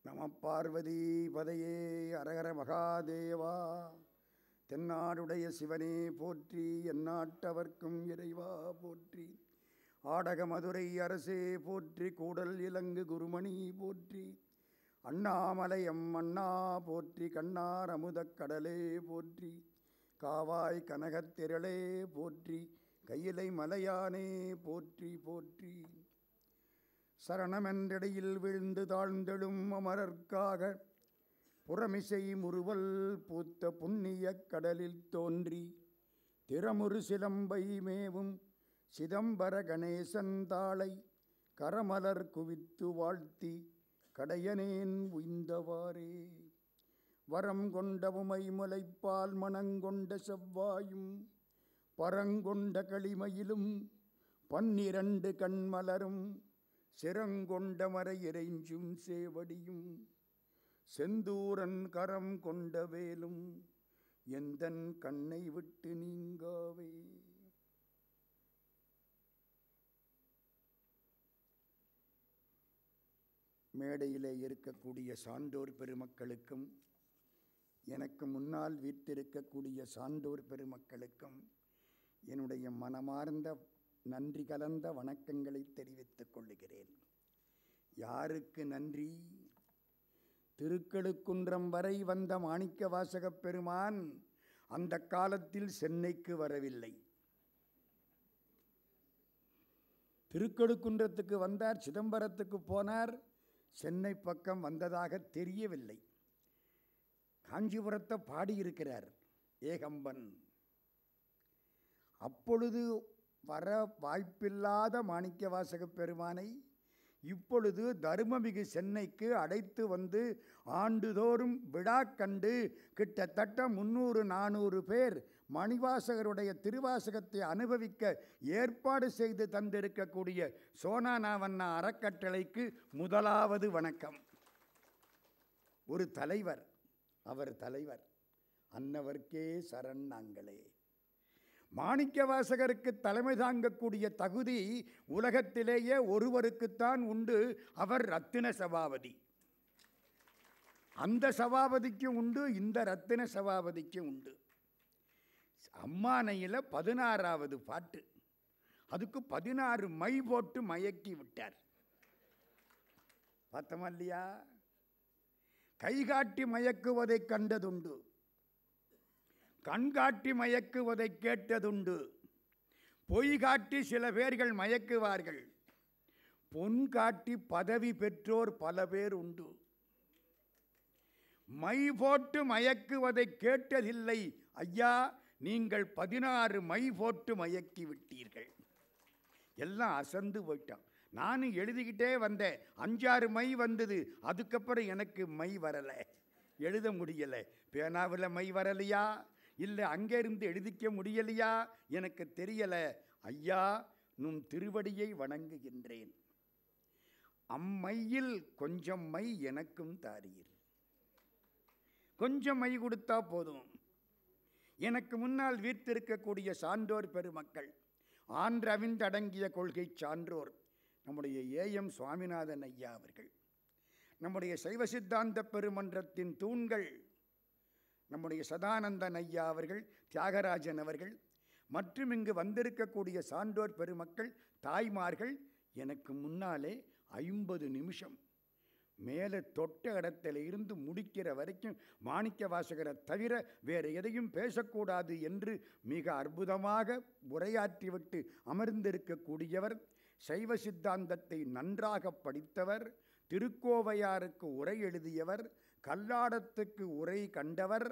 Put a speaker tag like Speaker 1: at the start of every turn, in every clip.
Speaker 1: நம பார்வதி பதையே அரகர மகாதேவா. தென்னாடுடைய சிவனே போற்றி, எந்நாட்டவர்க்கும் இறைவா போற்றி. ஆடக மதுரை அரசே போற்றி, கூடல் இலங்கு குருமணி போற்றி. அண்ணாமலையம் அண்ணா போற்றி, கண்ணார் அமுதக் கடலே போற்றி. காவாய் கனகத்திரளே போற்றி, கையிலை மலையானே போற்றி போற்றி. சரணமென்றடையில் விழுந்து தாழ்ந்தெழும் அமரர்க்காக புறமிசை முறுவல் பூத்த புண்ணிய கடலில் தோன்றி திறமுறு சிலம்பை மேவும் சிதம்பர கணேசன் தாளை கரமலர் குவித்து வாழ்த்தி கடையனேன் உய்ந்தவாறே. வரம் கொண்ட உமை முலைப்பால் மணங்கொண்ட செவ்வாயும் பரங்கொண்ட களிமயிலும் 12 கண்மலரும் சிறங்கொண்ட மறை இறைஞ்சும் சேவடியும் செந்தூரன் கரம் கொண்ட வேலும் எந்தன் கண்ணை விட்டு நீங்காவே. மேடையிலே இருக்கக்கூடிய சான்றோர் பெருமக்களுக்கும் எனக்கு முன்னால் வீற்றிருக்கக்கூடிய சான்றோர் பெருமக்களுக்கும் என்னுடைய மனமார்ந்த நன்றி கலந்த வணக்கங்களை தெரிவித்துக் கொள்ளுகிறேன். யாருக்கு நன்றி? திருக்கழுக்குன்றம் வரை வந்த மாணிக்க வாசகப் பெருமான் அந்த காலத்தில் சென்னைக்கு வரவில்லை. திருக்கழுக்குன்றத்துக்கு வந்தார், சிதம்பரத்துக்கு போனார், சென்னை பக்கம் வந்ததாக தெரியவில்லை. காஞ்சிபுரத்தை பாடியிருக்கிறார் ஏகம்பன். அப்பொழுது வர வாய்ப்பில்லாத மாணிக்க வாசகப் பெருமானை இப்பொழுது தருமமிகு சென்னைக்கு அழைத்து வந்து ஆண்டுதோறும் விழா கண்டு கிட்டத்தட்ட 300-400 பேர் மணிவாசகருடைய திருவாசகத்தை அனுபவிக்க ஏற்பாடு செய்து தந்திருக்கக்கூடிய சோனானாவண்ணா அறக்கட்டளைக்கு முதலாவது வணக்கம். ஒரு தலைவர், அவர் தலைவர், அன்னவர்க்கே சரண் நாங்களே. மாணிக்க வாசகருக்கு தலைமை தாங்கக்கூடிய தகுதி உலகத்திலேயே ஒருவருக்குத்தான் உண்டு. அவர் ரத்தின சபாபதி. அந்த சபாபதிக்கும் உண்டு, இந்த ரத்தின சபாபதிக்கும் உண்டு. அம்மானையில் 16வது பாட்டு, அதுக்கு 16 மை போட்டு மயக்கி விட்டார். பார்த்தோமா இல்லையா? கைகாட்டி மயக்குவதை கண்டதுண்டு, கண்காட்டி மயக்குவதை கேட்டதுண்டு, பொய் காட்டி சில பேர்கள் மயக்குவார்கள், பொன் காட்டி பதவி பெற்றோர் பல பேர் உண்டு. மை போட்டு மயக்குவதை கேட்டதில்லை ஐயா, நீங்கள் 16 மை போட்டு மயக்கி விட்டீர்கள். எல்லாம் அசந்து போயிட்டான். நானும் எழுதிக்கிட்டே வந்தேன், 5-6 மை வந்தது. அதுக்கப்புறம் எனக்கு மை வரலை, எழுத முடியலை. பேனாவில் மை வரலையா, இல்லை அங்கே இருந்து எழுதிக்க முடியலையா, எனக்கு தெரியலை. ஐயா, நும் திருவடியை வணங்குகின்றேன். அம்மையில் கொஞ்சம் மை எனக்கும் தாரீர். கொஞ்சம் மை கொடுத்தா போதும். எனக்கு முன்னால் வீற்றிருக்கக்கூடிய சான்றோர் பெருமக்கள், ஆன்றவிந்தடங்கிய கொள்கை சான்றோர் நம்முடைய ஏஎம் சுவாமிநாதன் ஐயா அவர்கள், நம்முடைய சைவ சித்தாந்த பெருமன்றத்தின் தூண்கள் நம்முடைய சதானந்தன் ஐயா அவர்கள், தியாகராஜன் அவர்கள், மற்றும் இங்கு வந்திருக்கக்கூடிய சான்றோர் பெருமக்கள், தாய்மார்கள், எனக்கு முன்னாலே 50 நிமிஷம் மேலே தொட்ட இடத்துல இருந்து முடிக்கிற வரைக்கும் மாணிக்க வாசகரை தவிர வேறு எதையும் பேசக்கூடாது என்று மிக அற்புதமாக உரையாற்றிவிட்டு அமர்ந்திருக்கக்கூடியவர், சைவ சித்தாந்தத்தை நன்றாக படித்தவர், திருக்கோவையாருக்கு உரை எழுதியவர், கல்லாடத்துக்கு உரை கண்டவர்,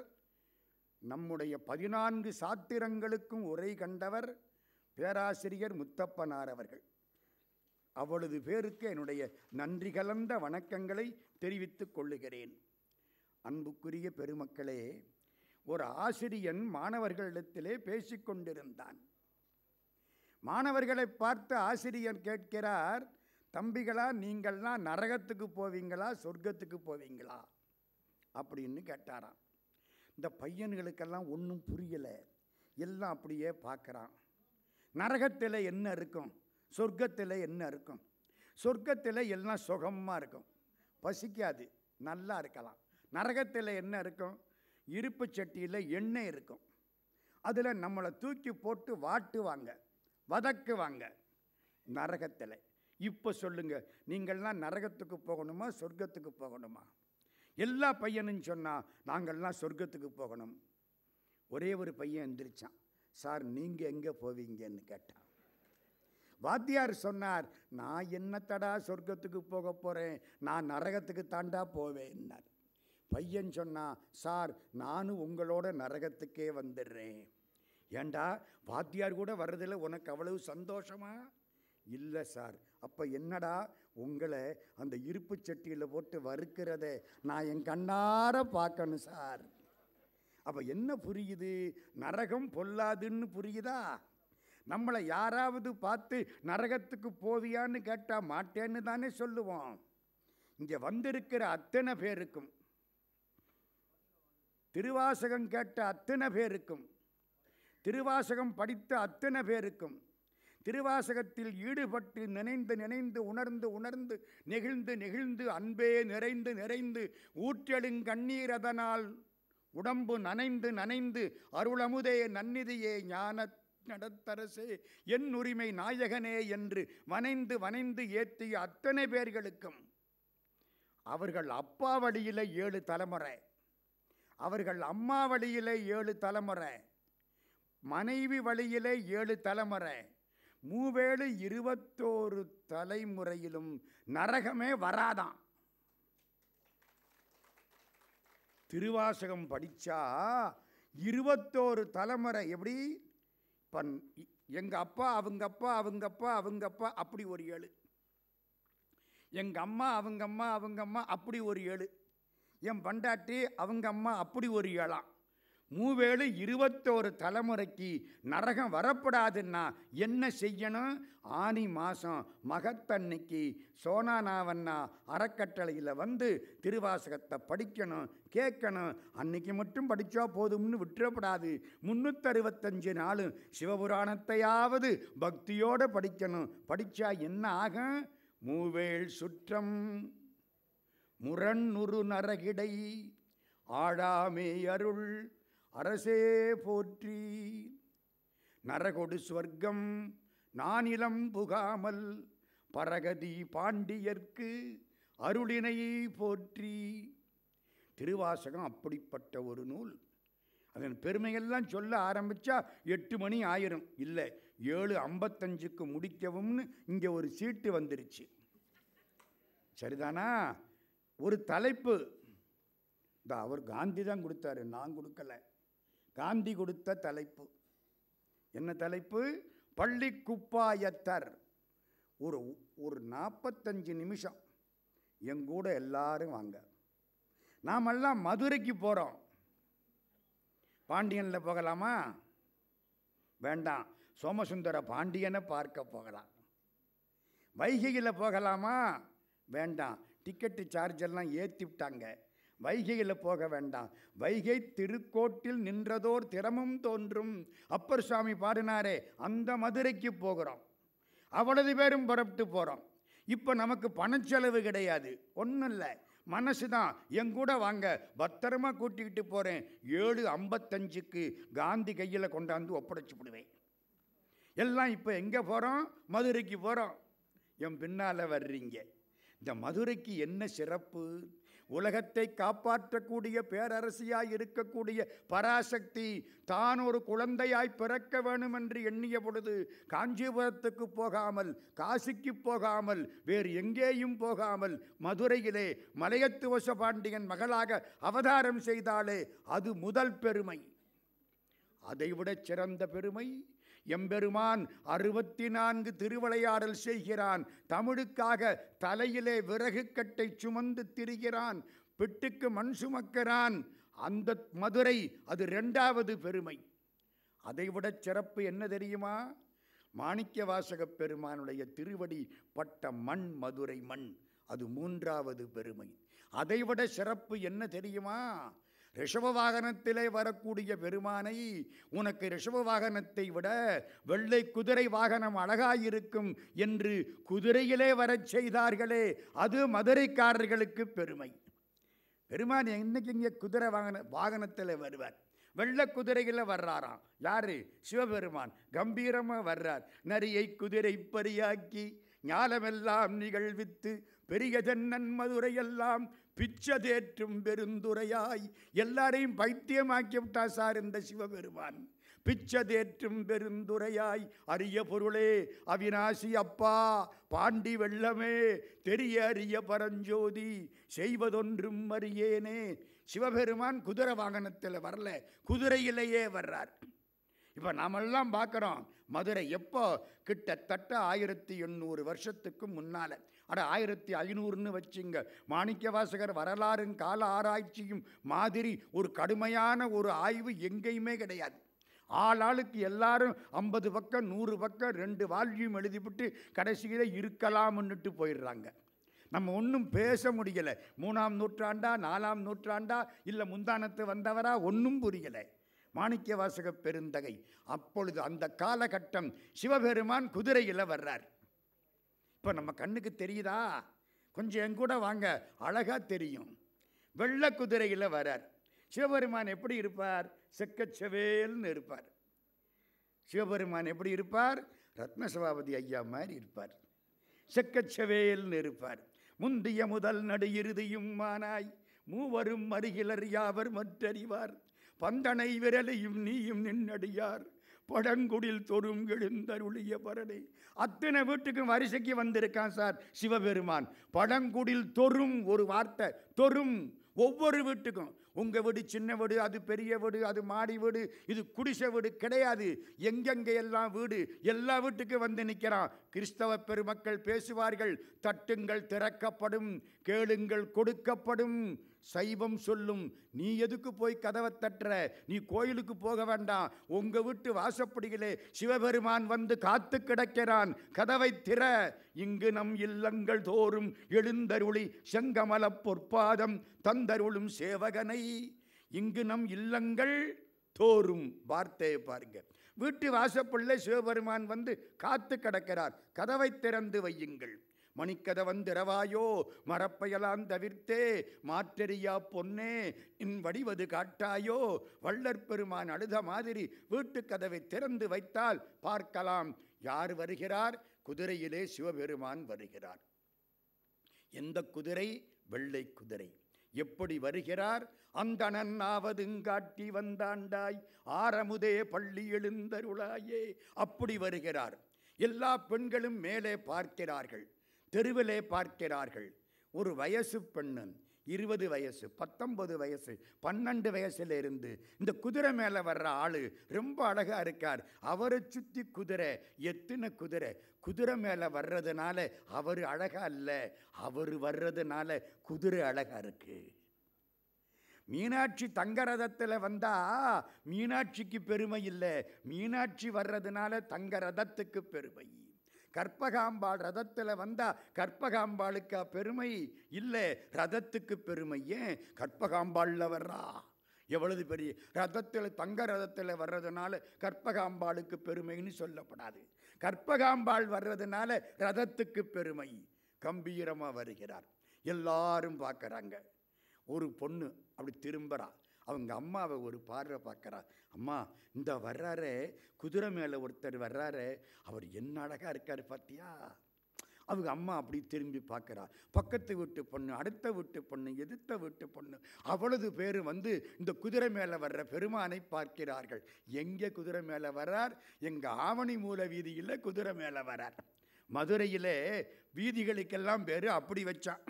Speaker 1: நம்முடைய 14 சாத்திரங்களுக்கும் உரை கண்டவர் பேராசிரியர் முத்தப்பனார் அவர்கள். அவ்வளவு பேருக்கு என்னுடைய நன்றி கலந்த வணக்கங்களை தெரிவித்துக் கொள்ளுகிறேன். அன்புக்குரிய பெருமக்களே, ஒரு ஆசிரியன் மாணவர்களிடத்திலே பேசிக்கொண்டிருந்தான். மாணவர்களை பார்த்து ஆசிரியர் கேட்கிறார், தம்பிகளா, நீங்கள்லாம் நரகத்துக்கு போவீங்களா சொர்க்கத்துக்கு போவீங்களா அப்படின்னு கேட்டாராம். இந்த பையன்களுக்கெல்லாம் ஒன்றும் புரியலை, எல்லாம் அப்படியே பார்க்குறான். நரகத்தில் என்ன இருக்கும், சொர்க்கத்தில் என்ன இருக்கும்? சொர்க்கத்தில் எல்லாம் சுகமாக இருக்கும், பசிக்காது, நல்லா இருக்கலாம். நரகத்தில் என்ன இருக்கும்? இருப்பு சட்டியில் எண்ணெய் இருக்கும். அதில் நம்மளை தூக்கி போட்டு வாட்டுவாங்க, வதக்குவாங்க நரகத்தில். இப்போ சொல்லுங்க, நீங்கள்லாம் நரகத்துக்கு போகணுமா சொர்க்கத்துக்கு போகணுமா? எல்லா பையனும் சொன்னால் நாங்கள்லாம் சொர்க்கத்துக்கு போகணும். ஒரே ஒரு பையன் எந்திரிச்சான், சார் நீங்கள் எங்கே போவீங்கன்னு கேட்டான். வாத்தியார் சொன்னார், நான் என்னத்தடா சொர்க்கத்துக்கு போக போகிறேன், நான் நரகத்துக்கு தாண்டா போவேன்னார். பையன் சொன்னான், சார் நானும் உங்களோட நரகத்துக்கே வந்துடுறேன். ஏண்டா வாத்தியார் கூட வர்றதில்ல, உனக்கு அவ்வளவு சந்தோஷமா? இல்லை சார். அப்போ என்னடா, உங்களை அந்த இருப்பு சட்டியில் போட்டு வறுக்கிறத நான் என் கண்ணார பார்க்கணும் சார். அப்போ என்ன புரியுது? நரகம் பொல்லாதுன்னு புரியுதா? நம்மளை யாராவது பார்த்து நரகத்துக்கு போவியான்னு கேட்டால் மாட்டேன்னு தானே சொல்லுவோம். இங்கே வந்திருக்கிற அத்தனை பேருக்கும், திருவாசகம் கேட்ட அத்தனை பேருக்கும், திருவாசகம் படித்த அத்தனை பேருக்கும், திருவாசகத்தில் ஈடுபட்டு நினைந்து நினைந்து உணர்ந்து உணர்ந்து நெகிழ்ந்து நெகிழ்ந்து அன்பே நிறைந்து நிறைந்து ஊற்றெழுங்கண்ணீர் அதனால் உடம்பு நனைந்து நனைந்து அருளமுதே நன்னிதியே ஞான நடத்தரசே என் உரிமை நாயகனே என்று வனைந்து வனைந்து ஏற்றிய அத்தனை பேர்களுக்கும், அவர்கள் அப்பா வழியிலே 7 தலைமுறை, அவர்கள் அம்மா வழியிலே 7 தலைமுறை, மனைவி வழியிலே 7 தலைமுறை, மூவேளு 21 தலைமுறையிலும் நரகமே வராதான். திருவாசகம் படித்தா 21 தலைமுறை. எப்படி? எங்கள் அப்பா அவங்க அப்பா அவங்க அப்பா அவங்க அப்பா அப்படி ஒரு 7, எங்கள் அம்மா அவங்க அம்மா அவங்க அம்மா அப்படி ஒரு 7, என் பண்டாட்டி அவங்க அம்மா அப்படி ஒரு 7. மூவேளு 21 தலைமுறைக்கு நரகம் வரப்படாதுன்னா என்ன செய்யணும்? ஆனி மாதம் மகத்தன்னைக்கு சோனானாவண்ணா அறக்கட்டளையில் வந்து திருவாசகத்தை படிக்கணும், கேட்கணும். அன்னைக்கு மட்டும் படித்தா போதும்னு விட்டுறப்படாது. 365 நாளும் சிவபுராணத்தையாவது பக்தியோடு படிக்கணும். படித்தா என்ன ஆகும்? மூவேள் சுற்றம் முரண்ணுறு நரகிடை ஆழாமே அருள் அரசே போற்றி. நரகொடு ஸ்வர்க்கம் நானிலம் புகாமல் பரகதி பாண்டியர்க்கு அருளினை போற்றி. திருவாசகம் அப்படிப்பட்ட ஒரு நூல். அதன் பெருமையெல்லாம் சொல்ல ஆரம்பித்தா 8 மணி ஆயிரும். இல்லை, 7:55க்கு முடிக்கவும்னு இங்கே ஒரு சீட்டு வந்துருச்சு. சரிதானா? ஒரு தலைப்பு அவர் காந்தி தான் கொடுத்தாரு, நான் கொடுக்கல. காந்தி கொடுத்த தலைப்பு என்ன தலைப்பு? பள்ளி குப்பாயத்தர். ஒரு 45 நிமிஷம் எங்கூட எல்லாரும் வாங்க. நாமெல்லாம் மதுரைக்கு போகிறோம். பாண்டியனில் போகலாமா? வேண்டாம், சோமசுந்தர பாண்டியனை பார்க்க போகலாம். வைகையில் போகலாமா? வேண்டாம், டிக்கெட்டு சார்ஜெல்லாம் ஏற்றி விட்டாங்க. வைகையில் போக வேண்டாம். வைகை திருக்கோட்டில் நின்றதோர் திறமும் தோன்றும் அப்பர் சுவாமி பாடினாரே, அந்த மதுரைக்கு போகிறோம். அவ்வளவு பேரும் புறப்பட்டு போகிறோம். இப்போ நமக்கு பணச்செலவு கிடையாது, ஒன்றும் இல்லை, மனசு தான். எங்கூட வாங்க, பத்திரமா கூட்டிக்கிட்டு போகிறேன். 7:55க்கு காந்தி கையில் கொண்டாந்து ஒப்படைச்சி விடுவேன். எல்லாம் இப்போ எங்கே போகிறோம்? மதுரைக்கு போகிறோம். என் பின்னால் வர்றீங்க. இந்த மதுரைக்கு என்ன சிறப்பு? உலகத்தை காப்பாற்றக்கூடிய பேரரசியாய் இருக்கக்கூடிய பராசக்தி தான் ஒரு குழந்தையாய் பிறக்க வேணும் என்று எண்ணிய பொழுது காஞ்சிபுரத்துக்கு போகாமல், காசிக்கு போகாமல், வேறு எங்கேயும் போகாமல் மதுரையிலே மலையத்துவச பாண்டியன் மகளாக அவதாரம் செய்தாலே அது முதல் பெருமை. அதைவிட சிறந்த பெருமை எம்பெருமான் 64 திருவிளையாடல் செய்கிறான். தமிழுக்காக தலையிலே விறகு கட்டை சுமந்து திரிகிறான், பிட்டுக்கு மண் சுமக்கிறான். அந்த மதுரை அது 2வது பெருமை. அதைவிட சிறப்பு என்ன தெரியுமா? மாணிக்க வாசகப் பெருமானுடைய திருவடி பட்ட மண் மதுரை மண், அது 3வது பெருமை. அதைவிட சிறப்பு என்ன தெரியுமா? ரிஷப வாகனத்திலே வரக்கூடிய பெருமானை, உனக்கு ரிஷப வாகனத்தை விட வெள்ளை குதிரை வாகனம் அழகாயிருக்கும் என்று குதிரையிலே வரச் செய்தார்களே, அது மதுரைக்காரர்களுக்கு பெருமை. பெருமான் இன்னைக்கு இங்கே குதிரை வாகனத்தில் வருவார். வெள்ளை குதிரைகளில் வர்றாராம். யாரு? சிவபெருமான் கம்பீரமாக வர்றார். நரியை குதிரை பரியாக்கி ஞாலமெல்லாம் நிகழ்வித்து பெரிய ஜன்னன் மதுரையெல்லாம் பிச்சதேற்றும் பெருந்துரையாய். எல்லாரையும் பைத்தியமாக்கி விட்டா சார் இந்த சிவபெருமான். பிச்சதேற்றும் பெருந்துரையாய் அரிய பொருளே அவிநாசி அப்பா பாண்டி வெள்ளமே தெரிய அரிய பரஞ்சோதி செய்வதொன்றும் அறியேனே. சிவபெருமான் குதிரை வாகனத்தில் வரல, குதிரையிலேயே வர்றார். இப்போ நாமெல்லாம் பார்க்குறோம் மதுரை எப்போ கிட்டத்தட்ட 1800 வருஷத்துக்கு முன்னால். 1500ன்னு வச்சுங்க. மாணிக்கவாசகர் வரலாறும் கால ஆராய்ச்சியும் மாதிரி ஒரு கடுமையான ஒரு ஆய்வு எங்கேயுமே கிடையாது. ஆளாளுக்கு எல்லாரும் 50 பக்கம் 100 பக்கம் 2 வால்யூம் எழுதிவிட்டு கடைசியில் இருக்கலாம்னுட்டு போயிடுறாங்க. நம்ம ஒன்றும் பேச முடியலை. 3ஆம் நூற்றாண்டா 4ஆம் நூற்றாண்டா இல்லை முந்தானத்து வந்தவரா ஒன்றும் புரியலை. மாணிக்கவாசக பெருந்தகை. அப்பொழுது அந்த காலகட்டம் சிவபெருமான் குதிரையில் வர்றார். இப்போ நம்ம கண்ணுக்கு தெரியுதா? கொஞ்சம் எங்கூட வாங்க, அழகாக தெரியும். வெள்ளை குதிரையில் வர்றார். சிவபெருமான் எப்படி இருப்பார்? செக்கச்சவேல்னு இருப்பார். சிவபெருமான் எப்படி இருப்பார்? ரத்னசபாபதி ஐயா மாதிரி இருப்பார். செக்கச்சவேல்னு இருப்பார். முந்திய முதல் நடு இறுதியும் மானாய் மூவரும் அருகிலர் யாவர் மற்றறிவார் பந்தனை விரலையும் நீயும் நின்னடியார் பழங்குடில் தொறும் எழுந்தருளிய பரடை. அத்தனை வீட்டுக்கும் வரிசைக்கு வந்திருக்கான் சார் சிவபெருமான். பழங்குடில் தொறும் ஒரு வார்த்தை, தொறும் ஒவ்வொரு வீட்டுக்கும். உங்கள் வீடு சின்ன வீடு, அது பெரிய வீடு, அது மாடி வீடு, இது குடிசை வீடு கிடையாது. எங்கெங்கே எல்லாம் வீடு, எல்லா வீட்டுக்கும் வந்து நிற்கிறான். கிறிஸ்தவ பெருமக்கள் பேசுவார்கள், தட்டுங்கள் திறக்கப்படும், கேளுங்கள் கொடுக்கப்படும். சைவம் சொல்லும், நீ எதுக்கு போய் கதவை தட்டுற? நீ கோயிலுக்கு போக வேண்டாம், உங்கள் வீட்டு வாசப்படிகளே சிவபெருமான் வந்து காத்து கிடக்கிறான், கதவை திற. இங்கு நம் இல்லங்கள் தோறும் எழுந்தருளி செங்கமல பொற்பாதம் தந்தருளும் சேவகனை. இங்கு நம் இல்லங்கள் தோறும், வார்த்தையை பாருங்க. வீட்டு வாசப்படிலே சிவபெருமான் வந்து காத்து கிடக்கிறார், கதவை திறந்து வையுங்கள். மணிக்கதவன் திறவாயோ மரப்பயலான் தவிர்த்தே மாற்றறியா பொன்னே இன் வடிவது காட்டாயோ. வள்ளற் பெருமான் அழுத மாதிரி வீட்டு கதவை திறந்து வைத்தால் பார்க்கலாம். யார் வருகிறார்? குதிரையிலே சிவபெருமான் வருகிறார். எந்த குதிரை? வெள்ளை குதிரை. எப்படி வருகிறார்? அந்தணன் ஆவதுங்காட்டி வந்தாண்டாய் ஆரமுதே பள்ளி எழுந்தருளாயே. அப்படி வருகிறார். எல்லா பெண்களும் மேலே பார்க்கிறார்கள், தெருவிலே பார்க்கிறார்கள். ஒரு வயசு பெண்ணு, 20 வயசு, 19 வயசு, 12 வயசுல இருந்து இந்த குதிரை மேலே வர்ற ஆளு ரொம்ப அழகா இருக்கார். அவரை சுற்றி குதிரை. எத்தனை குதிரை? குதிரை மேலே வர்றதுனால அவர் அழகா இல்லை, அவர் வர்றதுனால குதிரை அழகா இருக்கு. மீனாட்சி தங்க ரதத்தில் வந்தா மீனாட்சிக்கு பெருமை இல்லை, மீனாட்சி வர்றதுனால தங்க ரதத்துக்கு பெருமை. கற்பகாம்பாள் ரதத்தில் வந்தா கற்பகாம்பாளுக்கா பெருமை? இல்லை, ரதத்துக்கு பெருமை. ஏன்? கற்பகாம்பாளில் வர்றா. எவ்வளவு பெரிய ரதத்தில், தங்க ரதத்தில் வர்றதுனால கற்பகாம்பாளுக்கு பெருமைன்னு சொல்லப்படாது. கற்பகாம்பாள் வர்றதுனால ரதத்துக்கு பெருமை. கம்பீரமாக வருகிறார். எல்லாரும் பார்க்குறாங்க. ஒரு பொண்ணு அப்படி திரும்புகிறா. அவங்க அம்மாவை ஒரு பார்வை பார்க்குறா. அம்மா, இந்த வர்றாரே குதிரை மேலே ஒருத்தர் வர்றாரு, அவர் என்ன அழகாக இருக்கார் பார்த்தியா? அவங்க அம்மா அப்படி திரும்பி பார்க்குறா. பக்கத்து வீட்டு பொண்ணு, அடுத்த வீட்டு பொண்ணு, எதிர்த்த வீட்டு பொண்ணு, அவ்வளவு பேர் வந்து இந்த குதிரை மேலே வர்ற பெருமானை பார்க்கிறார்கள். எங்கே குதிரை மேலே வர்றார்? எங்கள் ஆவணி மூல வீதியில் குதிரை மேலே வர்றார். மதுரையிலே வீதிகளுக்கெல்லாம் பேர் அப்படி வச்சான்.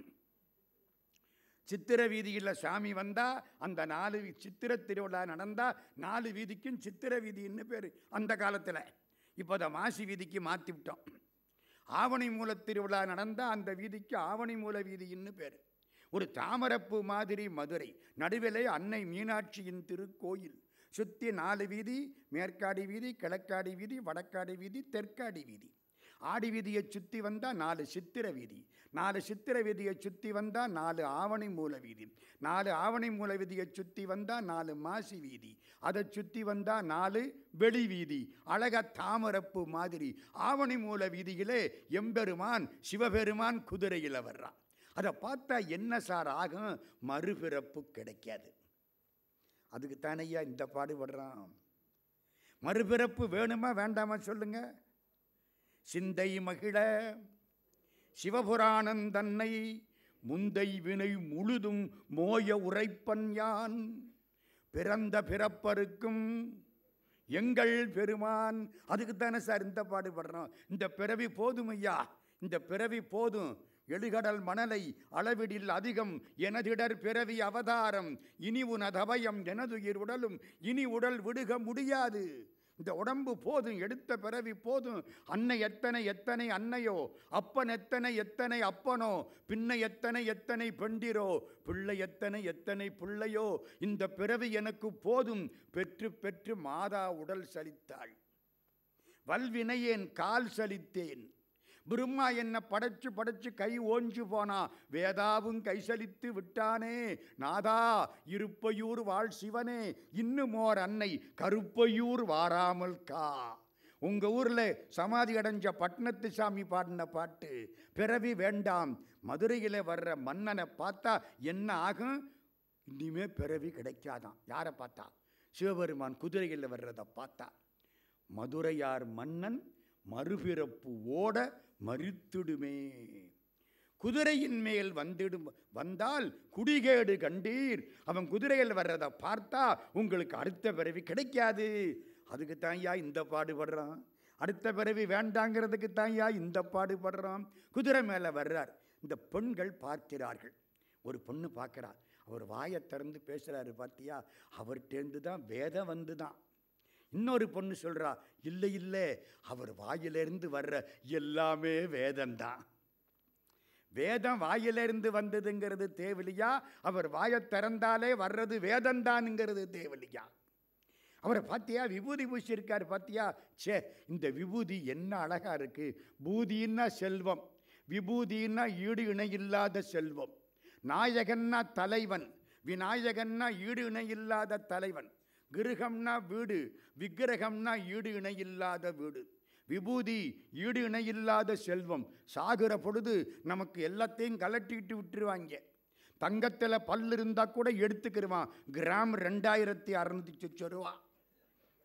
Speaker 1: சித்திரை வீதியில் சாமி வந்தால் அந்த 4 சித்திரை திருவிழா நடந்தால் 4 வீதிக்கும் சித்திரை வீதின்னு பேர் அந்த காலத்தில். இப்போ அதை மாசி வீதிக்கு மாற்றி விட்டோம். ஆவணி மூல திருவிழா நடந்தால் அந்த வீதிக்கு ஆவணி மூல வீதின்னு பேர். ஒரு தாமரப்பு மாதிரி மதுரை. நடுவிலே அன்னை மீனாட்சியின் திருக்கோயில். சுற்றி 4 வீதி, மேற்காடி வீதி, கிழக்காடி வீதி, வடக்காடி வீதி, தெற்காடி வீதி. ஆடி வீதியை சுற்றி வந்தால் 4 சித்திரை வீதி, 4 சித்திரை வீதியை சுற்றி வந்தால் 4 ஆவணி மூல வீதி, 4 ஆவணி மூல வீதியை சுற்றி வந்தால் 4 மாசி வீதி, அதை சுற்றி வந்தால் 4 வெளி வீதி. அழக தாமரப்பு மாதிரி ஆவணி மூல வீதியிலே எம்பெருமான் சிவபெருமான் குதிரையில் வர்றான். அதை பார்த்தா என்ன சார் ஆகும்? மறுபிறப்பு கிடைக்காது. அதுக்கு தானையா இந்த பாடுபடுறான். மறுபிறப்பு வேணுமா வேண்டாமா சொல்லுங்க? சிந்தை மகிழ சிவபுராணம் தன்னை முந்தை வினை முழுதும் மோய உரைப்பன் யான் பிறந்த பிறப்பருக்கும் எங்கள் பெருமான். அதுக்குத்தானே சார் இந்த பாடுபடுறோம். இந்த பிறவி போதும் ஐயா, இந்த பிறவி போதும். எழுகடல் மணலை அளவிடில் அதிகம் எனதிடர் பிறவி அவதாரம் இனி உனதபயம் எனதுயிர் உடலும் இனி உடல் விடுக முடியாது. இந்த உடம்பு போதும், எடுத்த பிறவி போதும். அன்னை எத்தனை எத்தனை அன்னையோ, அப்பன் எத்தனை எத்தனை அப்பனோ, பின்னை எத்தனை எத்தனை பெண்டிரோ, பிள்ளை எத்தனை எத்தனை பிள்ளையோ, இந்த பிறவி எனக்கு போதும். பெற்று பெற்று மாதா உடல் சலித்தாள், வல்வினையேன் கால் சலித்தேன். பிரம்மா என்ன படைச்சு படைச்சு கை ஓஞ்சு போனா, வேதாவும் கைசலித்து விட்டானே. நாதா இருப்பையூர் வாழ் சிவனே, இன்னும் ஓர் அன்னை கருப்பையூர் வாராமல் கா. உங்க ஊர்ல சமாதி அடைஞ்ச பட்னத்து சாமி பாடின பாட்டு, பிறவி வேண்டாம். மதுரையில் வர்ற மன்னனை பார்த்தா என்ன ஆகும்? இனிமே பிறவி கிடைக்காதான். யாரை பார்த்தா? சிவபெருமான் குதிரையில் வர்றதை பார்த்தா. மதுரையார் மன்னன் மறுபிறப்பு ஓட மறித்துடுமே. குதிரையின் மேல் வந்தால் குடிகேடு கண்டீர். அவன் குதிரையில் வர்றதை பார்த்தா உங்களுக்கு அடுத்த பிறவி கிடைக்காது. அதுக்கு தான்யா இந்த பாடுபடுறான். அடுத்த பிறவி வேண்டாங்கிறதுக்கு தான்யா இந்த பாடுபடுறான். குதிரை மேலே வர்றார். இந்த பெண்கள் பார்க்கிறார்கள். ஒரு பொண்ணு பார்க்கிறார். அவர் வாயை திறந்து பேசுகிறாரு பார்த்தியா, அவர்கிட்டேருந்து தான் வேதம் வந்து தான். இன்னொரு பொண்ணு சொல்கிறா, இல்லை இல்லை, அவர் வாயிலிருந்து வர்ற எல்லாமே வேதம்தான். வேதம் வாயிலிருந்து வந்ததுங்கிறது தேவலியா? அவர் வாயை திறந்தாலே வர்றது வேதம்தானுங்கிறது தேவலியா? அவரை பார்த்தியா விபூதி பூசியிருக்காரு பார்த்தியா? சே, இந்த விபூதி என்ன அழகாக இருக்குது. பூதின்னா செல்வம், விபூதின்னா ஈடு இணையில்லாத செல்வம். நாயகன்னா தலைவன், விநாயகன்னா ஈடு இணையில்லாத தலைவன். கிருகம்னா வீடு, விக்கிரகம்னா ஈடு இணையில்லாத வீடு. விபூதி ஈடு இணையில்லாத செல்வம். சாகுற பொழுது நமக்கு எல்லாத்தையும் கலட்டிட்டு விட்டுருவாங்க. தங்கத்தில் பல்லு இருந்தால் கூட எடுத்துக்கிடுவான். கிராம் 2600 ரூபா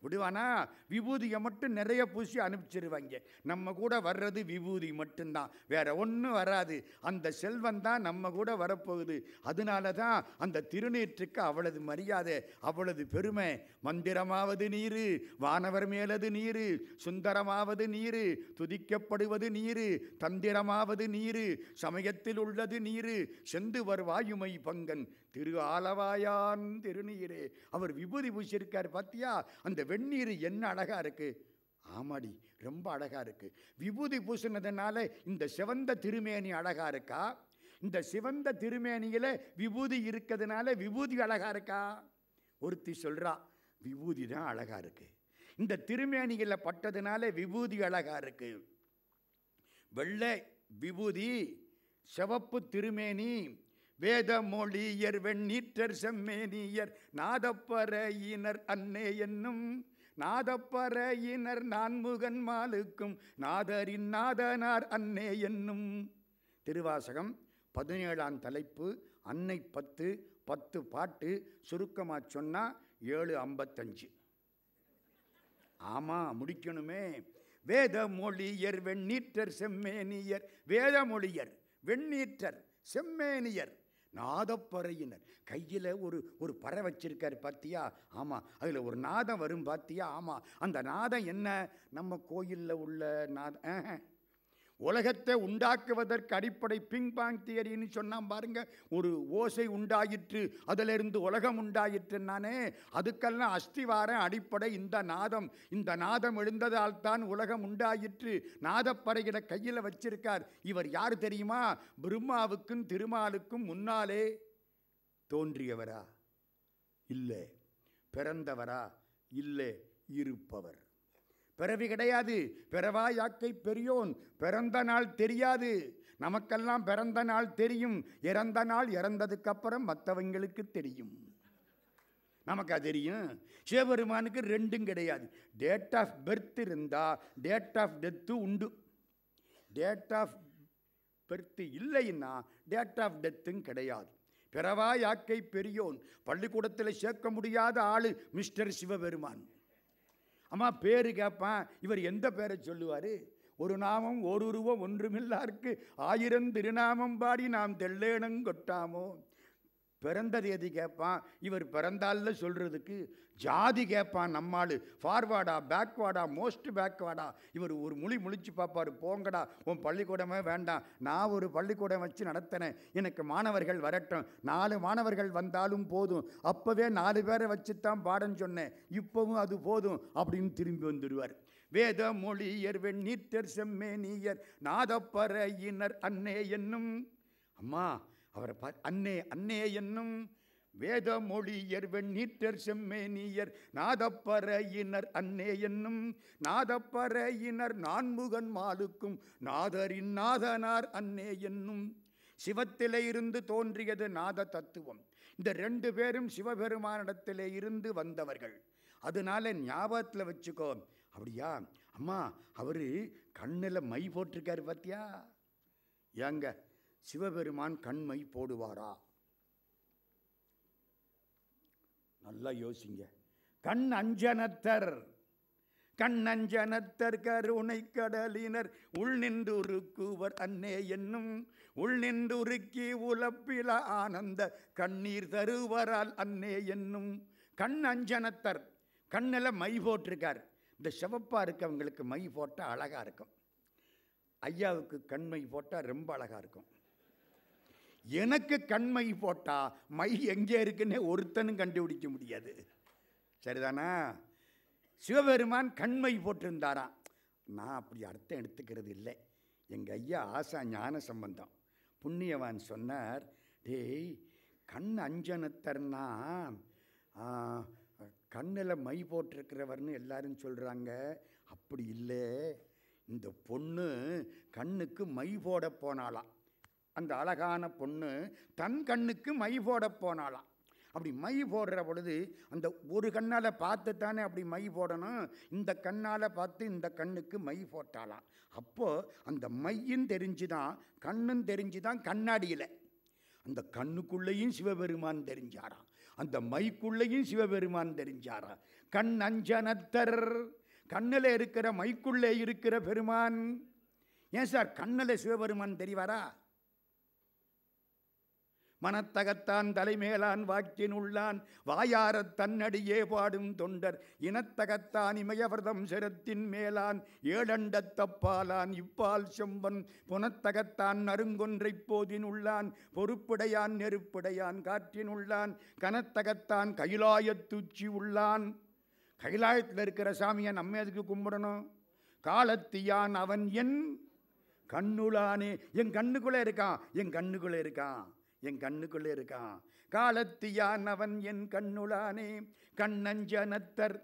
Speaker 1: விடுவானா? விபூதியை மட்டும் நிறைய பூசி அனுப்பிச்சிருவாங்க. நம்ம கூட வர்றது விபூதி மட்டும்தான், வேற ஒன்றும் வராது. அந்த செல்வம் தான் நம்ம கூட வரப்போகுது. அதனால தான் அந்த திருநீற்றுக்கு அவ்வளவு மரியாதை, அவ்வளவு பெருமை. மந்திரமாவது நீரு, வானவர் மேலது நீரு, சுந்தரமாவது நீரு, துதிக்கப்படுவது நீரு, தந்திரமாவது நீரு, சமயத்தில் உள்ளது நீரு, செந்துவர் வாயுமை பங்கன் திரு ஆலவாயான் திருநீரே. அவர் விபூதி பூசியிருக்கார் பார்த்தியா? அந்த வெந்நீர் என்ன அழகா இருக்கு. ஆமாடி, ரொம்ப அழகா இருக்கு. விபூதி பூசினதுனால இந்த சிவந்த திருமேனி அழகா இருக்கா? இந்த சிவந்த திருமேனியில விபூதி இருக்கிறதுனால விபூதி அழகா இருக்கா? ஒருத்தி சொல்றா, விபூதி தான் அழகா இருக்கு. இந்த திருமேனியில பட்டதுனால விபூதி அழகா இருக்கு. வெள்ளை விபூதி, சிவப்பு திருமேனி, வேத மொழியர் வெண்ணீற்றர் செம்மேனியர் நாதப்பறையினர் அன்னே என்னும் நாதப்பறையினர் நான்முகன் மாலுக்கும் நாதரின் நாதனார் அன்னே என்னும். திருவாசகம் 17ஆம் தலைப்பு, அன்னை 10 பாட்டு. சுருக்கமாக சொன்னால் 7:55. ஆமாம், முடிக்கணுமே. வேத மொழியர் வெண்ணீற்றர் செம்மேனியர். வேத மொழியர், வெண்ணீற்றர், செம்மேனியர், நாதப்பறையினர். கையில் ஒரு பறை வச்சிருக்காரு பார்த்தியா? ஆமாம், அதில் ஒரு நாதம் வரும் பார்த்தியா? ஆமாம். அந்த நாதம் என்ன? நம்ம கோயிலில் உள்ள நாதம். உலகத்தை உண்டாக்குவதற்கு அடிப்படை பிங்பாங் தியரின்னு சொன்னான் பாருங்க. ஒரு ஓசை உண்டாயிற்று, அதிலிருந்து உலகம் உண்டாயிற்று. நானே அதுக்கெல்லாம் அஸ்திவாரம் அடிப்படை இந்த நாதம். இந்த நாதம் எழுந்ததால் தான் உலகம் உண்டாயிற்று. நாதப்பறைகளை கையில் வச்சிருக்கார். இவர் யார் தெரியுமா? பிரம்மாவுக்கும் திருமாலுக்கும் முன்னாலே தோன்றியவரா? இல்லை. பிறந்தவரா? இல்லை. இருப்பவர். பிறவி கிடையாது. பிறவா யாக்கை பெரியோன். பிறந்த நாள் தெரியாது. நமக்கெல்லாம் பிறந்த நாள் தெரியும். இறந்த நாள் இறந்ததுக்கு அப்புறம் மற்றவங்களுக்கு தெரியும். நமக்கு அது தெரியும். சிவபெருமானுக்கு ரெண்டும் கிடையாது. டேட் ஆஃப் பர்த் இருந்தால் டேட் ஆஃப் டெத்து உண்டு. டேட் ஆஃப் பெருத்து இல்லைன்னா டேட் ஆஃப் டெத்தும் கிடையாது. பிறவா யாக்கை பெரியோன், பள்ளிக்கூடத்தில் சேர்க்க முடியாத ஆளு மிஸ்டர் சிவபெருமான். அம்மா பேரு கேட்பான், இவர் எந்த பேரை சொல்லுவார்? ஒரு நாமம் ஒரு உருவம் ஒன்றுமில்லாருக்கு 1000 திருநாமம் பாடி நாம் தெள்ளேனங் கொட்டாமோ. பிறந்த தேதி கேட்பான், இவர் பிறந்தால சொல்கிறதுக்கு ஜாதி கேட்பான். நம்மாள் ஃபார்வார்டா பேக்வார்டா மோஸ்ட் பேக்வார்டா. இவர் ஒரு முழிச்சு பார்ப்பார், போங்கடா உன் பள்ளிக்கூடமே வேண்டாம், நான் ஒரு பள்ளிக்கூடம் வச்சு நடத்தினேன், எனக்கு மாணவர்கள் வரட்டும், 4 மாணவர்கள் வந்தாலும் போதும், அப்போவே 4 பேரை வச்சுத்தான் பாடம் சொன்னேன், இப்போவும் அது போதும் அப்படின்னு திரும்பி வந்துடுவார். வேத மொழியர் வெண்ணீற்றர் செம்மேனியர் நாதப்பறையினர் அன்னே என்னும். அம்மா அவரை அன்னே அன்னே என்னும். வேத மொழியர் வெண்ணீற்றர் செம்மேனியர் நாதப்பறையினர் அன்னே என்னும். நாதப்பறையினர் நான்முகன் மாலுக்கும் நாதரின் நாதனார் அன்னே என்னும். சிவத்திலே இருந்து தோன்றியது நாத தத்துவம். இந்த 2 பேரும் சிவபெருமானிடத்திலே இருந்து வந்தவர்கள். அதனால ஞாபகத்தில் வச்சுக்கோ. அப்படியா அம்மா, அவர் கண்ணில் மை போட்டிருக்காரு பார்த்தியா? ஏங்க சிவபெருமான் கண்மை போடுவாரா? நல்லா யோசிங்க. கண் அஞ்சனத்தர், கண்ணஞ்சனத்தர் கருணை கடலினர் உள் நின்றுருக்குவர் அன்னே என்னும். உள் நின்றுருக்கி உலப்பில ஆனந்த கண்ணீர் தருவரால் அன்னே என்னும். கண் அஞ்சனத்தர், கண்ணில் மை போட்டிருக்கார். இந்த சிவப்பாக இருக்கவங்களுக்கு மை போட்டால் அழகாக இருக்கும். ஐயாவுக்கு கண்மை போட்டால் ரொம்ப அழகாக இருக்கும். எனக்கு கண்மை போட்டால் மை எங்கே இருக்குன்னே ஒருத்தனும் கண்டுபிடிக்க முடியாது. சரிதானா? சிவபெருமான் கண்மை போட்டிருந்தாராம். நான் அப்படி அர்த்தம் எடுத்துக்கிறது இல்லை. எங்கள் ஐயா ஆசா ஞான சம்பந்தம் புண்ணியவான் சொன்னார், டேய் கண் அஞ்சனத்தர்னா கண்ணில் மை போட்டிருக்கிறவர்னு எல்லாரும் சொல்கிறாங்க. அப்படி இல்லை, இந்த பொண்ணு கண்ணுக்கு மை போட போனாலாம். அந்த அழகான பொண்ணு தன் கண்ணுக்கு மை போட போனாலாம். அப்படி மை போடுற பொழுது அந்த ஒரு கண்ணால் பார்த்து தானே அப்படி மை போடணும். இந்த கண்ணால் பார்த்து இந்த கண்ணுக்கு மை போட்டாலாம். அப்போது அந்த மையும் தெரிஞ்சுதான் கண்ணும் தெரிஞ்சுதான் கண்ணாடியில். அந்த கண்ணுக்குள்ளேயும் சிவபெருமான் தெரிஞ்சாராம், அந்த மைக்குள்ளேயும் சிவபெருமான் தெரிஞ்சாராம். கண் அஞ்சனத்தர், கண்ணில் இருக்கிற மைக்குள்ளே இருக்கிற பெருமான். ஏன் சார் கண்ணில் சிவபெருமான் தெரிவாரா? மனத்தகத்தான் தலைமேலான் வாக்கின் உள்ளான் வாயாரத் தன்னடியே பாடும் தொண்டர் இனத்தகத்தான் இமயவர்தம் சிரத்தின் மேலான் ஏழண்டத் தப்பாலான் இப்பால் செம்பன் புனத்தகத்தான் நறுங்கொன்றை போதின் உள்ளான் பொறுப்புடையான் நெருப்புடையான் காற்றின் உள்ளான் கனத்தகத்தான் கைலாயத்துச்சி உள்ளான். கைலாயத்தில் இருக்கிற சாமியை நம்ம எதுக்கு கும்பிடணும்? காலத்தியான் அவன் என் கண்ணுளானே. என் கண்ணுக்குள்ளே இருக்கான், என் கண்ணுக்குள்ளே இருக்கான், என் கண்ணுக்குள்ளே இருக்கான். காலத்தியான் அவன் என் கண்ணுளானே. கண்ணஞ்சனத்தர்,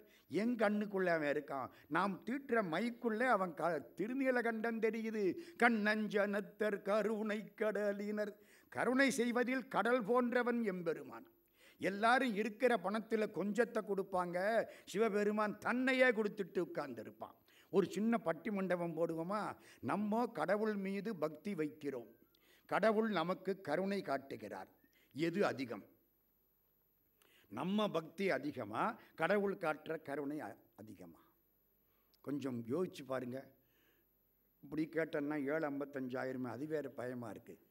Speaker 1: என் கண்ணுக்குள்ளே அவன் இருக்கான். நாம் தீட்டுற மைக்குள்ளே அவன் திருநீலகண்டன் தெரியுது. கண்ணஞ்சனத்தர் கருணை கடலினர், கருணை செய்வதில் கடல் போன்றவன் எம்பெருமான். எல்லாரும் இருக்கிற பணத்தில் கொஞ்சத்தை கொடுப்பாங்க, சிவபெருமான் தன்னையே கொடுத்துட்டு உட்கார்ந்துருப்பான். ஒரு சின்ன பட்டி மண்டபம் போடுவோமா, நம்ம கடவுள் மீது பக்தி வைக்கிறோம், கடவுள் நமக்கு கருணை காட்டுகிறார். எது அதிகம்? நம்ம பக்தி அதிகமா, கடவுள் காட்டுற கருணை அதிகமா? கொஞ்சம் யோசிச்சு பாருங்க. இப்படி கேட்டோன்னா 7,55,000 அது வேறு பயமாக இருக்குது.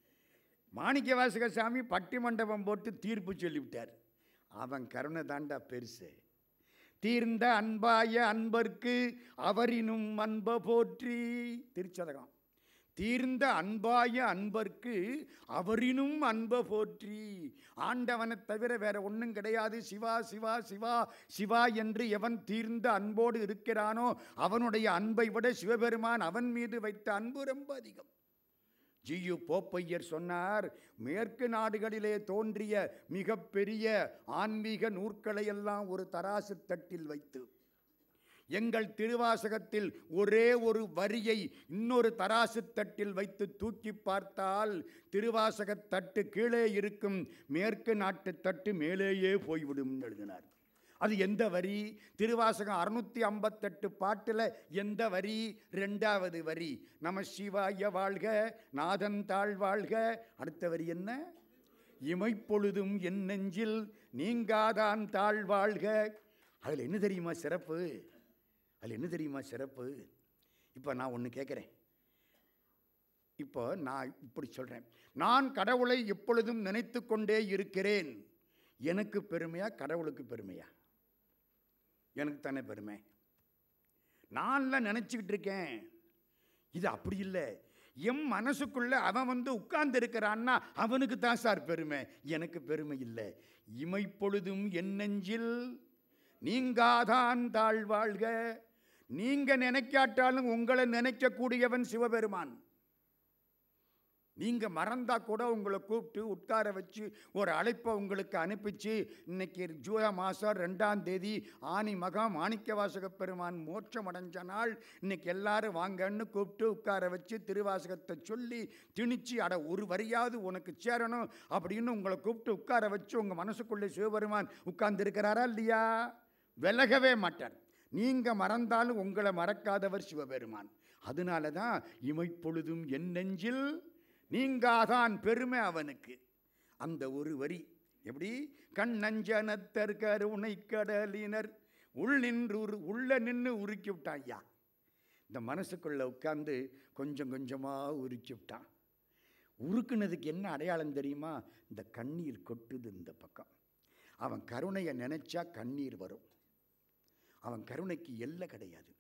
Speaker 1: மாணிக்கவாசக சாமி பட்டி மண்டபம் போட்டு தீர்ப்பு சொல்லிவிட்டார். அவன் கருணை தாண்டா பெருசு. தீர்ந்த அன்பாய அன்பர்க்கு அவரினும் அன்ப போற்றி. திருச்சதகம். தீர்ந்த அன்பாய அன்பர்க்கு அவரினும் அன்ப போற்றி. ஆண்டவனை தவிர வேற ஒன்றும் கிடையாது. சிவா சிவா சிவா சிவா என்று எவன் தீர்ந்த அன்போடு இருக்கிறானோ அவனுடைய அன்பை விட சிவபெருமான் அவன் மீது வைத்த அன்பு ரொம்ப அதிகம். ஜியு போப்பையர் சொன்னார், மேற்கு நாடுகளிலே தோன்றிய மிகப்பெரிய ஆன்மீக நூற்களையெல்லாம் ஒரு தராசு தட்டில் வைத்து எங்கள் திருவாசகத்தில் ஒரே ஒரு வரியை இன்னொரு தராசு தட்டில் வைத்து தூக்கி பார்த்தால் திருவாசக தட்டு கீழே இருக்கும், மேற்கு நாட்டு தட்டு மேலேயே போய்விடும் எழுதினார். அது எந்த வரி? திருவாசகம் 658 பாட்டில் எந்த வரி? 2வது வரி. நம சிவாய வாழ்க, நாதன் தாழ் வாழ்க. அடுத்த வரி என்ன? இமைப்பொழுதும் என் நெஞ்சில் நீங்காதான் தாழ் வாழ்க. அதில் என்ன தெரியுமா சிறப்பு? அதில் என்ன தெரியுமா சிறப்பு? இப்போ நான் ஒன்று கேட்குறேன். இப்போ நான் இப்படி சொல்கிறேன், நான் கடவுளை எப்பொழுதும் நினைத்து கொண்டே இருக்கிறேன். எனக்கு பெருமையா கடவுளுக்கு பெருமையா? எனக்கு தானே பெருமை. நான்லாம் நினச்சிக்கிட்டு இருக்கேன். இது அப்படி இல்லை. என் மனசுக்குள்ள அவன் உட்கார்ந்து இருக்கிறான்னா அவனுக்கு தான் சார் பெருமை, எனக்கு பெருமை இல்லை. இமைப்பொழுதும் என் நெஞ்சில் நீங்காதான் தாழ் வாழ்க. நீங்க நினைக்காட்டாலும் உங்களை நினைக்கக்கூடியவன் சிவபெருமான். நீங்கள் மறந்தா கூட உங்களை கூப்பிட்டு உட்கார வச்சு ஒரு அழைப்பை உங்களுக்கு அனுப்பிச்சு, இன்னைக்கு ஜூலை மாதம் 2ஆம் தேதி ஆனி மகா மாணிக்கவாசக பெருமான் மோட்சம் அடைஞ்ச நாள், இன்னைக்கு எல்லாரும் வாங்கன்னு கூப்பிட்டு உட்கார வச்சு திருவாசகத்தை சொல்லி திணிச்சு, அட ஒரு வரியாவது உனக்கு சேரணும் அப்படின்னு உங்களை கூப்பிட்டு உட்கார வச்சு உங்கள் மனசுக்குள்ளே சிவபெருமான் உட்கார்ந்து இருக்கிறாரா இல்லையா? விலகவே மாட்டார். நீங்கள் மறந்தாலும் உங்களை மறக்காதவர் சிவபெருமான். அதனால தான் இமைப்பொழுதும் என் நெஞ்சில் நீங்காதான் பெருமை அவனுக்கு. அந்த ஒரு வரி எப்படி? கண்ணஞ்சனத்தர் கருணை கடலினர் உள்ள நின்று உருக்கி விட்டான். ஐயா, இந்த மனசுக்குள்ள உட்கார்ந்து கொஞ்சம் கொஞ்சமாக உருக்கி விட்டான். உருக்குனதுக்கு என்ன அடையாளம் தெரியுமா? இந்த கண்ணீர் கொட்டுது இந்த பக்கம். அவன் கருணையை நினைச்சா கண்ணீர் வரும். அவன் கருணைக்கு எல்லை கிடையாது.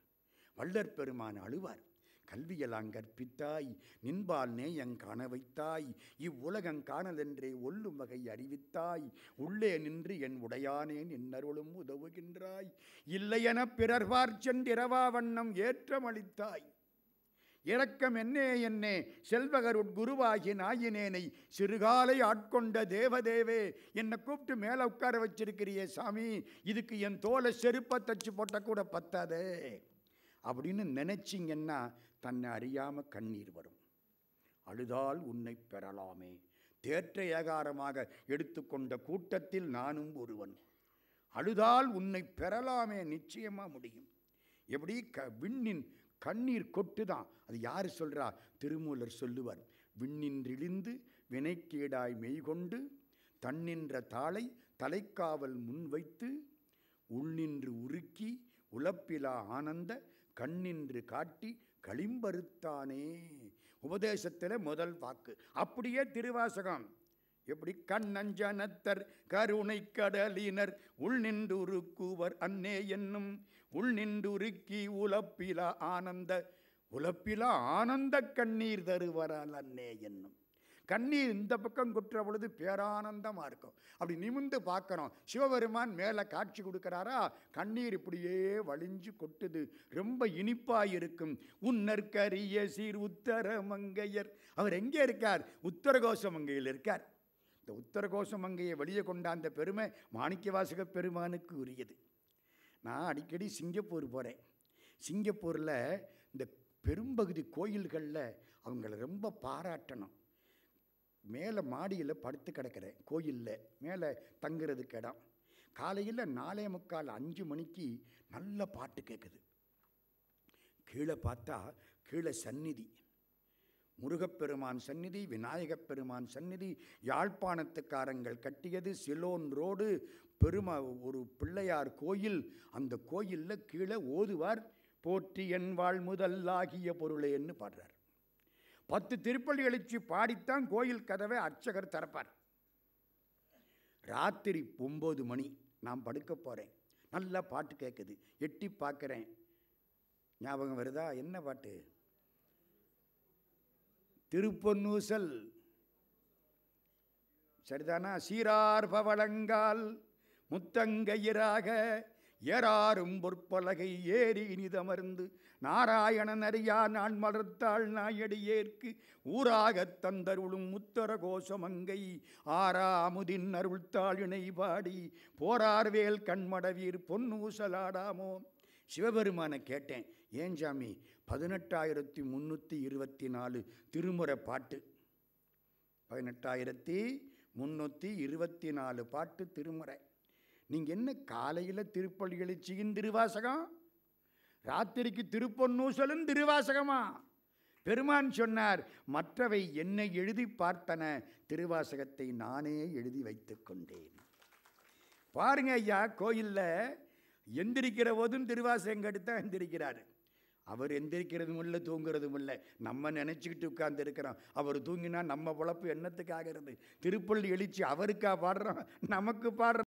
Speaker 1: வள்ளற் பெருமான் அழுவார். கல்வியெல்லாம் கற்பித்தாய், நின்பால் நேயங் காண வைத்தாய், இவ்வுலகங் காணலென்றே ஒல்லும் வகை அறிவித்தாய், உள்ளே நின்று என் உடையானேன் என்னருளும் உதவுகின்றாய், இல்லையென பிறர் பார்ச்சென்றிரவா வண்ணம் ஏற்றமளித்தாய், இரக்கம் என்னே செல்வகருட் குருவாகி நாயினேனை சிறுகாலை ஆட்கொண்ட தேவதேவே. என்னை கூப்பிட்டு மேலே உட்கார வச்சிருக்கிறியே சாமி, இதுக்கு என் தோலை செருப்பை தச்சு போட்ட கூட பத்தாதே அப்படின்னு நினைச்சிங்கன்னா தன்னை அறியாமல் கண்ணீர் வரும். அழுதால் உன்னை பெறலாமே. தேற்ற ஏகாரமாக எடுத்துக்கொண்ட கூட்டத்தில் நானும் ஒருவன். அழுதால் உன்னை பெறலாமே, நிச்சயமாக முடியும். எப்படி? விண்ணின் கண்ணீர் கொட்டுதான். அது யார் சொல்றா? திருமூலர் சொல்லுவார். விண்ணின்றிழிந்து வினைக்கீடாய் மெய்கொண்டு தன்னின்ற தாளை தலைக்காவல் முன்வைத்து உள்நின்று உருக்கி உலப்பிலா ஆனந்த கண்ணின்று காட்டி களிம்பறுத்தானே. உபதேசத்தில் முதல் வாக்கு. அப்படியே திருவாசகம் எப்படி? கண்ணஞ்சனத்தர் கருணை கடலினர் உள்நின்று உருக்குவர் அன்னே என்னும் உள்நின்று உருக்கி உலப்பிலா ஆனந்த கண்ணீர் தருவரால் அன்னே என்னும். கண்ணீர் இந்த பக்கம் குற்ற பொழுது பேரானந்தமாக இருக்கும். அப்படி நிமிந்து பார்க்கறோம், சிவபெருமான் மேலே காட்சி கொடுக்குறாரா, கண்ணீர் இப்படியே வழிஞ்சு கொட்டுது. ரொம்ப இனிப்பாக இருக்கும். உன்னற்கரிய சீர் உத்தரமங்கையர். அவர் எங்கே இருக்கார்? உத்தரகோசமங்கையில் இருக்கார். இந்த உத்தரகோசமங்கையை வெளியே கொண்டாந்த பெருமை மாணிக்கவாசக பெருமானுக்கு உரியது. நான் அடிக்கடி சிங்கப்பூர் போகிறேன். சிங்கப்பூரில் இந்த பெரும்பகுதி கோயில்களில் அவங்கள ரொம்ப பாராட்டணும். மேலே மாடியில் படுத்து கிடக்கிறேன். கோயிலில் மேலே தங்குறதுக்கு இடம். காலையில் 4:45 5 மணிக்கு நல்ல பாட்டு கேட்குது. கீழே பார்த்தா கீழே சந்நிதி, முருகப்பெருமான் சந்நிதி, விநாயகப் பெருமான் சந்நிதி, யாழ்ப்பாணத்துக்காரங்கள் கட்டியது சிலோன் ரோடு ஒரு பிள்ளையார் கோயில். அந்த கோயிலில் கீழே ஓதுவார், போற்றி என் வாழ் முதல்லாகிய பொருளேன்னு பாடுறார். 10 திருப்பள்ளி எழுச்சி பாடித்தான் கோயில் கதவை அர்ச்சகர் திறப்பார். ராத்திரி 9 மணி நான் படுக்க போகிறேன். நல்லா பாட்டு கேட்குது. எட்டி பார்க்குறேன். ஞாபகம் வருதா? என்ன பாட்டு? திருப்பொன்னூசல். சரிதானா? சீரார் பவளங்கால் முத்தங்கயிராக ஏறாரும் பொற்பலகை ஏறி இனிதமர்ந்து நாராயணன் அறியா நான் மலர்த்தாள் நாயடியேற்கு ஊராகத் தந்தருளும் முத்தர கோஷமங்கை ஆறாமுதின் அருள்தாள் இணை பாடி போரார்வேல் கண்மடவீர் பொன்னூசலாடாமோ. சிவபெருமானை கேட்டேன், ஏன் சாமி 18,324 திருமுறை பாட்டு, 18,324 பாட்டு திருமுறை. நீங்கள் என்ன காலையில் திருப்பள்ளி எழுச்சியின் திருவாசகம், ராத்திரிக்கு திருப்பொன்னூசலும் திருவாசகமா? பெருமான் சொன்னார், மற்றவை என்னை எழுதி பார்த்தன, திருவாசகத்தை நானே எழுதி வைத்து கொண்டேன். பாருங்க ஐயா, கோயிலில் எந்திரிக்கிற போதும் திருவாசகம் கெடுத்தான் எந்திரிக்கிறாரு. அவர் எந்திரிக்கிறதும் இல்லை, தூங்குறதும் இல்லை. நம்ம நினச்சிக்கிட்டு உட்கார்ந்து இருக்கிறோம். அவர் தூங்கினா நம்ம பொழப்பு என்னத்துக்கு ஆகிறது? திருப்பள்ளி எழுச்சி அவருக்கா பாடுறோம், நமக்கு பாடுறோம்.